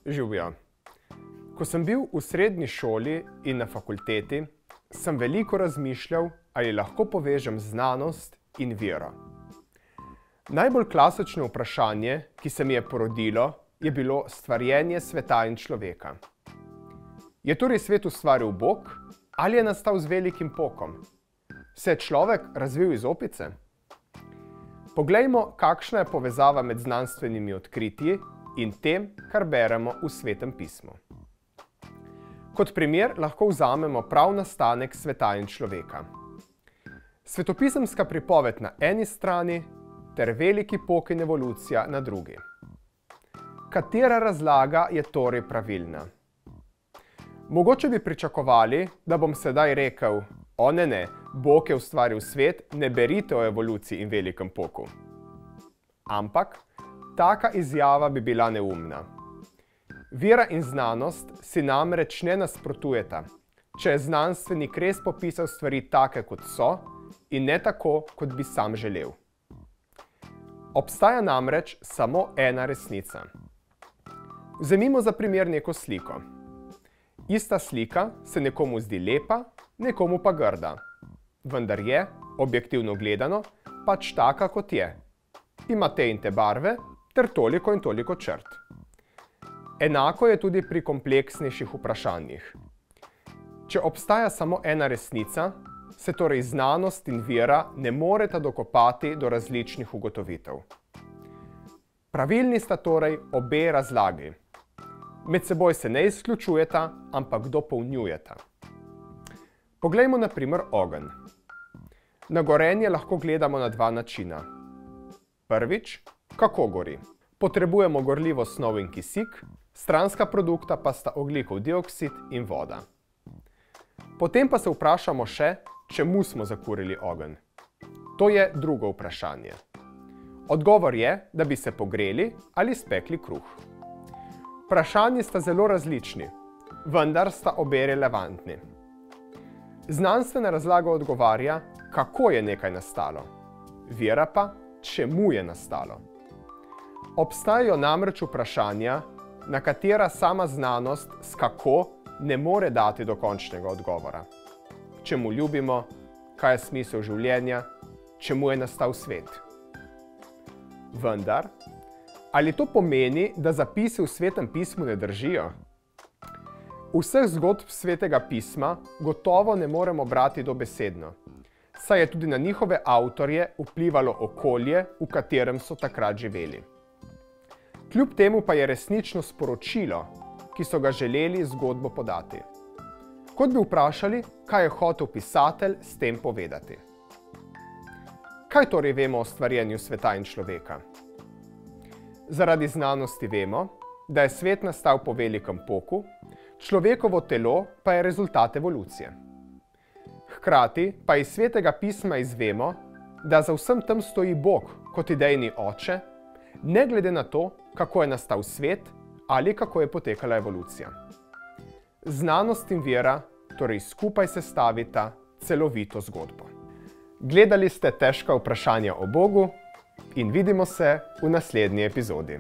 Živjo. Ko sem bil v srednji šoli in na fakulteti, sem veliko razmišljal, ali lahko povežem znanost in vero. Najbolj klasično vprašanje, ki se mi je porodilo, je bilo stvarjenje sveta in človeka. Je torej svet ustvaril Bog ali je nastal z velikim pokom? Se je človek razvil iz opice? Poglejmo, kakšna je povezava med znanstvenimi odkritji in tem, kar beremo v Svetem pismu. Kot primer lahko vzamemo prav nastanek sveta in človeka. Svetopisemska pripoved na eni strani ter veliki pok in evolucija na drugi. Katera razlaga je torej pravilna? Mogoče bi pričakovali, da bom sedaj rekel: o ne, Bog je ustvaril svet, ne berite o evoluciji in velikem poku. Ampak taka izjava bi bila neumna. Vera in znanost si namreč ne nasprotujeta, če je znanstvenik res popisal stvari take, kot so, in ne tako, kot bi sam želel. Obstaja namreč samo ena resnica. Vzemimo za primer neko sliko. Ista slika se nekomu zdi lepa, nekomu pa grda. Vendar je, objektivno gledano, pač taka, kot je. Ima te in te barve, ter toliko in toliko črt. Enako je tudi pri kompleksnejših vprašanjih. Če obstaja samo ena resnica, se torej znanost in vera ne moreta dokopati do različnih ugotovitev. Pravilni sta torej obe razlagi. Med seboj se ne izključujeta, ampak dopolnjujeta. Poglejmo na primer ogenj. Na gorenje lahko gledamo na dva načina. Prvič, kako gori. Potrebujemo gorljivo snov in kisik, stranska produkta pa sta ogljikov dioksid in voda. Potem pa se vprašamo še, čemu smo zakurili ogenj. To je drugo vprašanje. Odgovor je, da bi se pogreli ali spekli kruh. Vprašanji sta zelo različni, vendar sta obe relevantni. Znanstvena razlaga odgovarja, kako je nekaj nastalo, vera pa, čemu je nastalo. Obstajajo namreč vprašanja, na katera sama znanost s kako ne more dati dokončnega odgovora. Čemu ljubimo, kaj je smisel življenja, čemu je nastal svet. Vendar, ali to pomeni, da zapisi v Svetem pismu ne držijo? Vseh zgodb Svetega pisma gotovo ne moremo brati dobesedno, saj je tudi na njihove avtorje vplivalo okolje, v katerem so takrat živeli. Kljub temu pa je resnično sporočilo, ki so ga želeli zgodbo podati. Kot bi vprašali, kaj je hotel pisatelj s tem povedati. Kaj torej vemo o stvarjenju sveta in človeka? Zaradi znanosti vemo, da je svet nastal po velikem poku, človekovo telo pa je rezultat evolucije. Hkrati pa iz Svetega pisma izvemo, da za vsem tem stoji Bog kot idejni oče, ne glede na to, kako je nastal svet ali kako je potekala evolucija. Znanost in vera torej skupaj sestavita celovito zgodbo. Gledali ste Težka vprašanja o Bogu in vidimo se v naslednji epizodi.